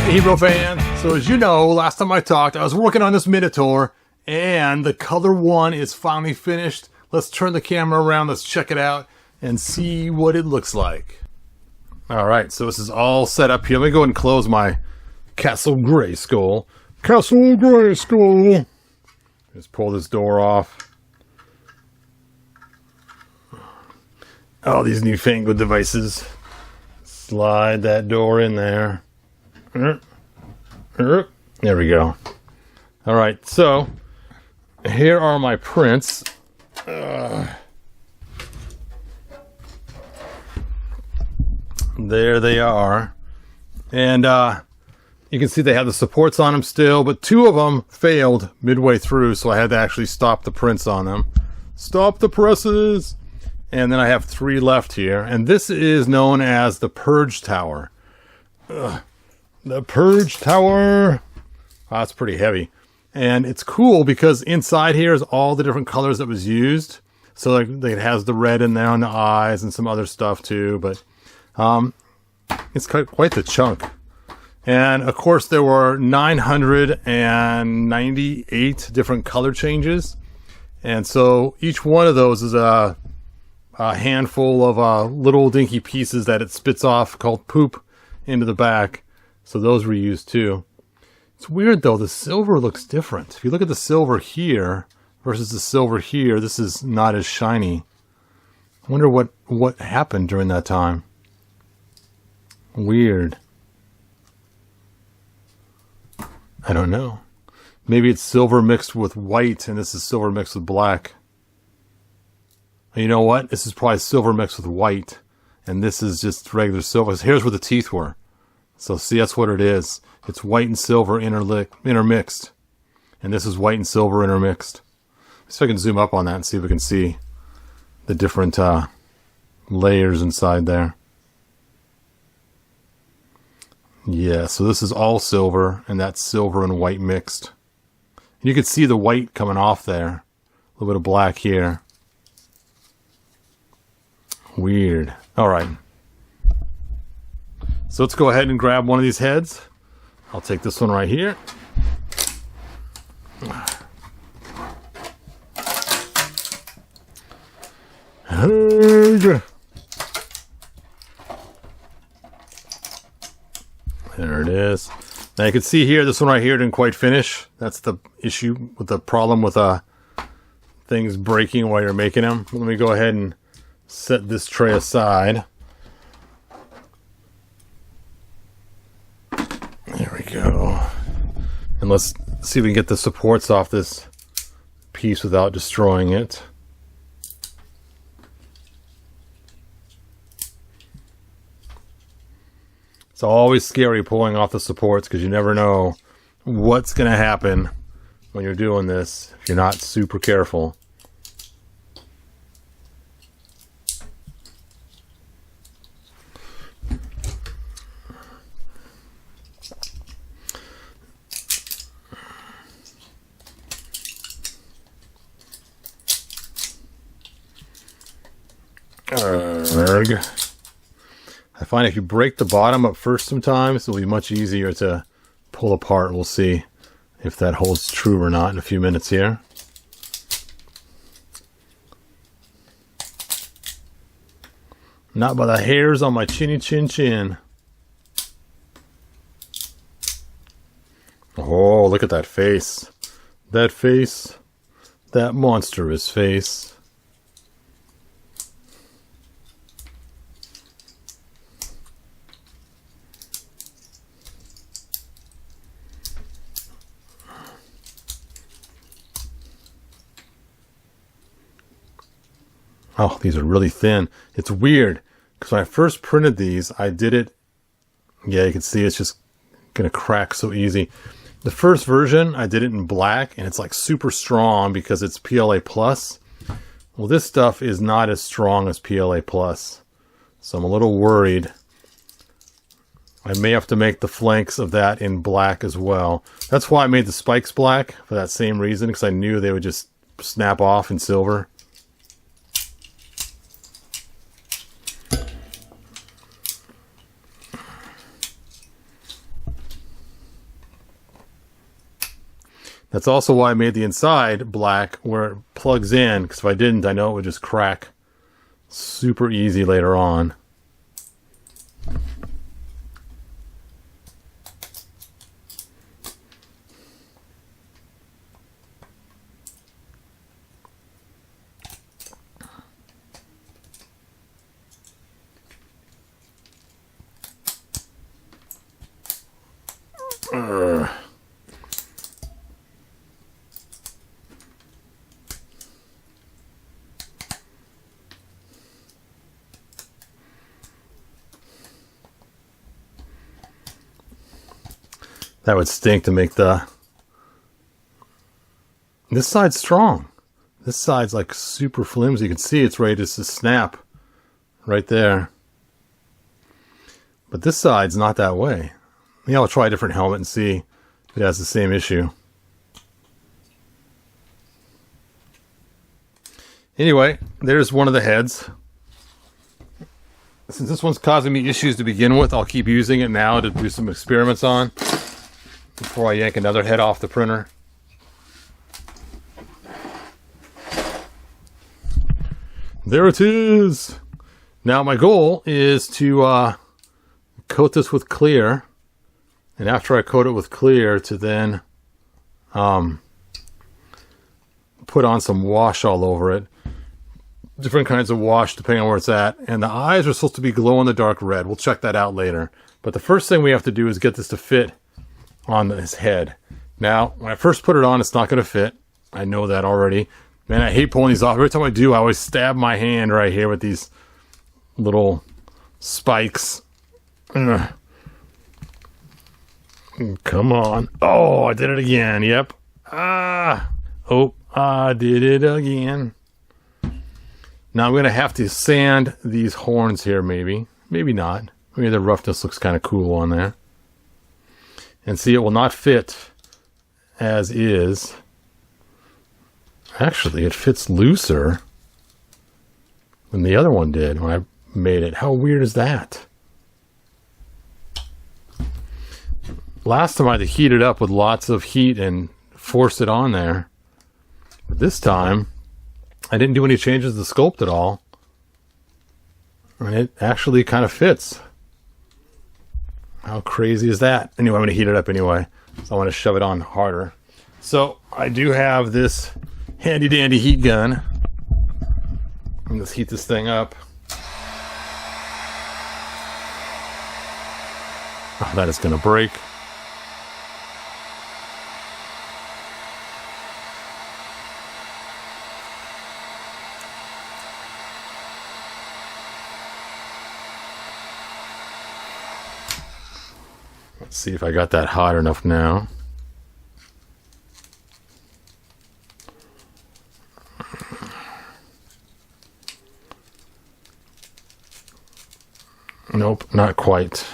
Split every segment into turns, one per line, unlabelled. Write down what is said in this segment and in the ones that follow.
Hero fan, so as you know, last time I talked, I was working on this Minotaur, and the color one is finally finished. Let's turn the camera around, let's check it out, and see what it looks like. Alright, so this is all set up here. Let me go ahead and close my Castle Grayskull. Castle Grayskull! Just pull this door off. All these newfangled devices. Slide that door in there. There we go. Alright, so here are my prints. There they are. And you can see they have the supports on them still, but two of them failed midway through, so I had to actually stop the prints on them. Stop the presses! And then I have 3 left here, and this is known as the Purge Tower. The Purge Tower! Oh, that's pretty heavy. And it's cool because inside here is all the different colors that was used. So like, it has the red in there on the eyes and some other stuff too, but it's quite the chunk. And of course there were 998 different color changes. And so each one of those is a handful of little dinky pieces that it spits off called poop into the back. So those were used too. It's weird though, the silver looks different. If you look at the silver here versus the silver here, this is not as shiny. I wonder what happened during that time. Weird. I don't know. Maybe it's silver mixed with white and this is silver mixed with black. You know what? This is probably silver mixed with white. And this is just regular silver. Here's where the teeth were. So see, that's what it is. It's white and silver intermixed. And this is white and silver intermixed. Let's see if I can zoom up on that and see if we can see the different layers inside there. Yeah, so this is all silver, and that's silver and white mixed. And you can see the white coming off there. A little bit of black here. Weird. Alright. So let's go ahead and grab one of these heads. I'll take this one right here. There it is. Now you can see here, this one right here didn't quite finish. That's the issue with the problem with things breaking while you're making them. Let me go ahead and set this tray aside. There we go. And let's see if we can get the supports off this piece without destroying it. It's always scary pulling off the supports because you never know what's going to happen when you're doing this if you're not super careful. I find if you break the bottom up first sometimes, it'll be much easier to pull apart. We'll see if that holds true or not in a few minutes here. Not by the hairs on my chinny chin chin. Oh, look at that face. That face. That monstrous face. Oh, these are really thin. It's weird, because when I first printed these, I did it, yeah, you can see it's just going to crack so easy. The first version, I did it in black, and it's like super strong because it's PLA+. Well, this stuff is not as strong as PLA+, so I'm a little worried. I may have to make the flanks of that in black as well. That's why I made the spikes black, for that same reason, because I knew they would just snap off in silver. That's also why I made the inside black where it plugs in, because if I didn't, I know it would just crack super easy later on. That would stink to make the... This side's strong. This side's like super flimsy. You can see it's ready to snap right there. But this side's not that way. Maybe I'll try a different helmet and see if it has the same issue. Anyway, there's one of the heads. Since this one's causing me issues to begin with, I'll keep using it now to do some experiments on before I yank another head off the printer. There it is! Now my goal is to coat this with clear, and after I coat it with clear, to then put on some wash all over it. Different kinds of wash depending on where it's at. And the eyes are supposed to be glow-in-the-dark red. We'll check that out later. But the first thing we have to do is get this to fit on his head. Now, when I first put it on, it's not going to fit. I know that already. Man, I hate pulling these off. Every time I do, I always stab my hand right here with these little spikes. Ugh. Come on. Oh, I did it again. Yep. Ah. Oh, I did it again. Now I'm going to have to sand these horns here, maybe. Maybe not. Maybe the roughness looks kind of cool on there. And see, it will not fit as is. Actually, it fits looser than the other one did when I made it. How weird is that? Last time I had to heat it up with lots of heat and force it on there. But this time, I didn't do any changes to the sculpt at all. And it actually kind of fits. How crazy is that? Anyway, I'm going to heat it up anyway. So I want to shove it on harder. So I do have this handy dandy heat gun. Let's heat this thing up. Oh, that is going to break. Let's see if I got that hot enough now. Nope, not quite.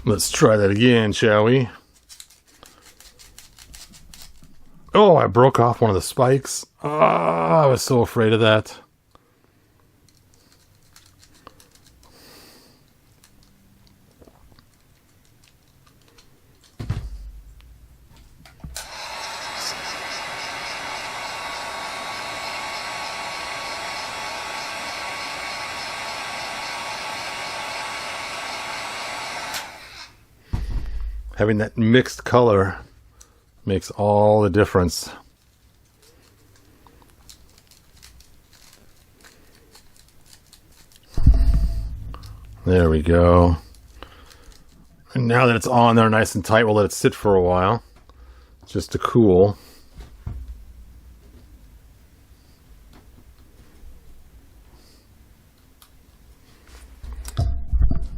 Let's try that again, shall we? Oh, I broke off one of the spikes. Oh, I was so afraid of that. Having that mixed color makes all the difference. There we go. And now that it's on there nice and tight, we'll let it sit for a while just to cool.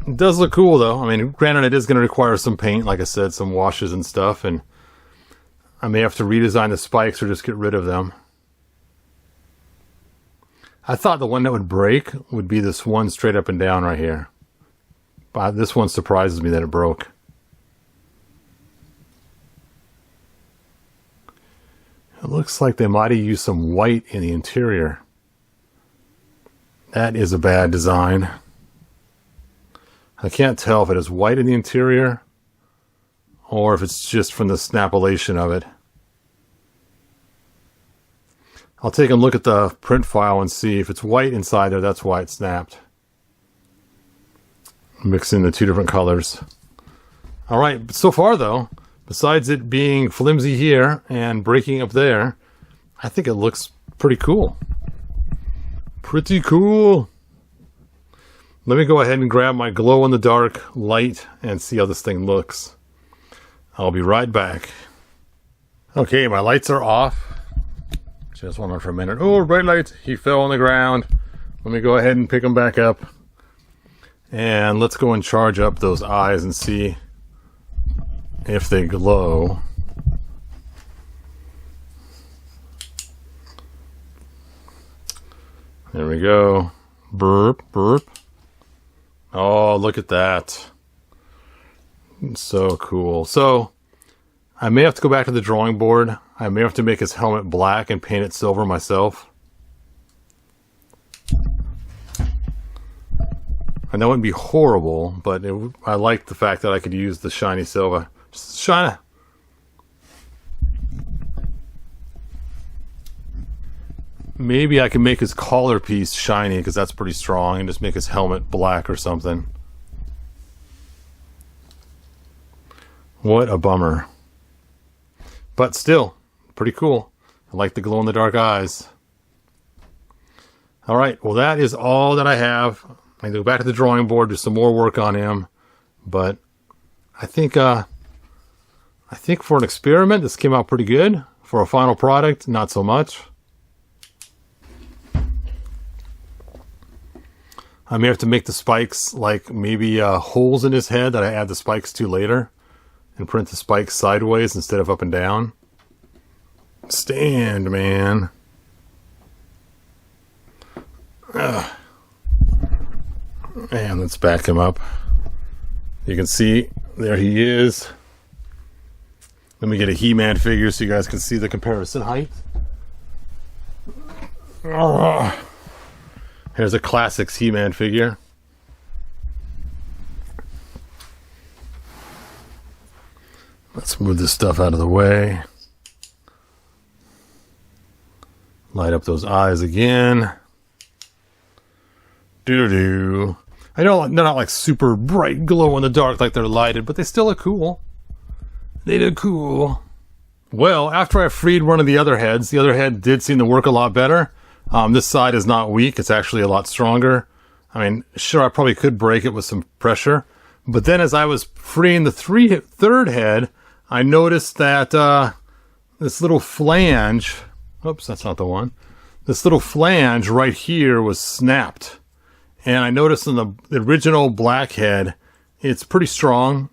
It does look cool though. I mean, granted it is going to require some paint, like I said, some washes and stuff, and I may have to redesign the spikes or just get rid of them. I thought the one that would break would be this one straight up and down right here. But this one surprises me that it broke. It looks like they might have used some white in the interior. That is a bad design. I can't tell if it is white in the interior or if it's just from the snapulation of it. I'll take a look at the print file and see if it's white inside there. That's why it snapped. Mixing the two different colors. All right, so far though, besides it being flimsy here and breaking up there, I think it looks pretty cool. Pretty cool. Let me go ahead and grab my glow-in-the-dark light and see how this thing looks. I'll be right back. Okay, my lights are off. Just one more for a minute. Oh, bright lights. He fell on the ground. Let me go ahead and pick him back up. And let's go and charge up those eyes and see if they glow. There we go. Burp, burp. Oh, look at that. So cool. So, I may have to go back to the drawing board. I may have to make his helmet black and paint it silver myself. And that wouldn't be horrible, but I like the fact that I could use the shiny silver. Just shine. Maybe I can make his collar piece shiny because that's pretty strong, and just make his helmet black or something. What a bummer. But still, pretty cool. I like the glow-in-the-dark eyes. Alright, well that is all that I have. I can go back to the drawing board, do some more work on him. But I think for an experiment, this came out pretty good. For a final product, not so much. I may have to make the spikes like maybe holes in his head that I add the spikes to later. And print the spikes sideways instead of up and down. Stand, man. Ugh. And let's back him up. You can see, there he is. Let me get a He-Man figure so you guys can see the comparison height. Here's a classics He-Man figure. Let's move this stuff out of the way. Light up those eyes again. Doo-doo. I know they're not like super bright glow in the dark like they're lighted, but they still look cool. They look cool. Well, after I freed one of the other heads, the other head did seem to work a lot better. This side is not weak. It's actually a lot stronger. I mean, sure, I probably could break it with some pressure. But then as I was freeing the third head, I noticed that this little flange... Oops, that's not the one. This little flange right here was snapped. And I noticed in the original black head, it's pretty strong.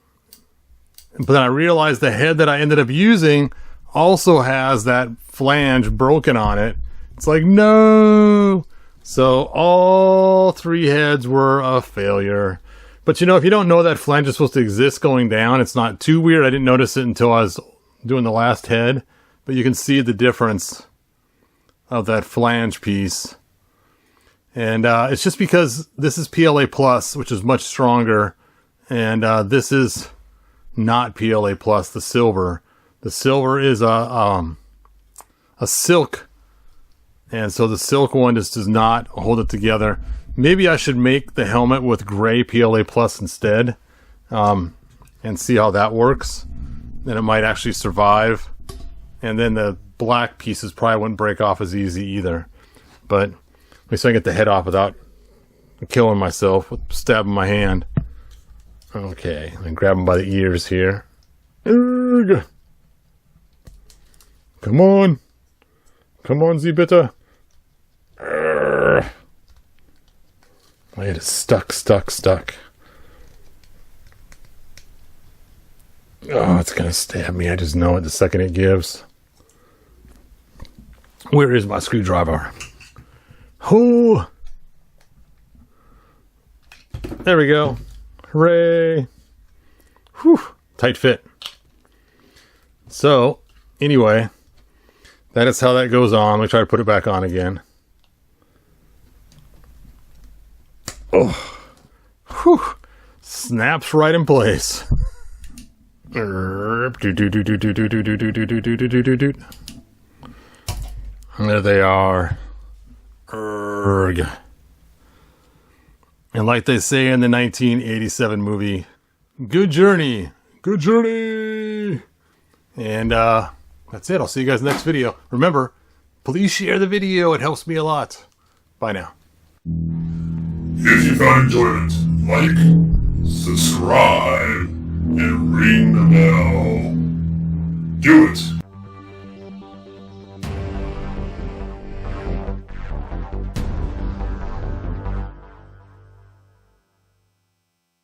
But then I realized the head that I ended up using also has that flange broken on it. It's like, no! So all three heads were a failure. But you know, if you don't know that flange is supposed to exist going down, it's not too weird. I didn't notice it until I was doing the last head. But you can see the difference of that flange piece. And it's just because this is PLA Plus, which is much stronger. And this is not PLA Plus, the silver. The silver is a silk. And so the silk one just does not hold it together. Maybe I should make the helmet with gray PLA Plus instead. And see how that works. Then it might actually survive. And then the black pieces probably wouldn't break off as easy either. But at least I can get the head off without killing myself with stabbing my hand. Okay, and grab him by the ears here. Urgh. Come on. Come on, Zibita. My head is stuck. Oh, it's gonna stab me. I just know it the second it gives. Where is my screwdriver? Oh! There we go. Hooray! Whew! Tight fit. So, anyway, that is how that goes on. Let me try to put it back on again. Oh, whew. Snaps right in place. There they are. Urgh. And like they say in the 1987 movie, good journey. Good journey. And that's it. I'll see you guys next video. Remember, please share the video. It helps me a lot. Bye now.
If you found enjoyment, like, subscribe, and ring the bell. Do it!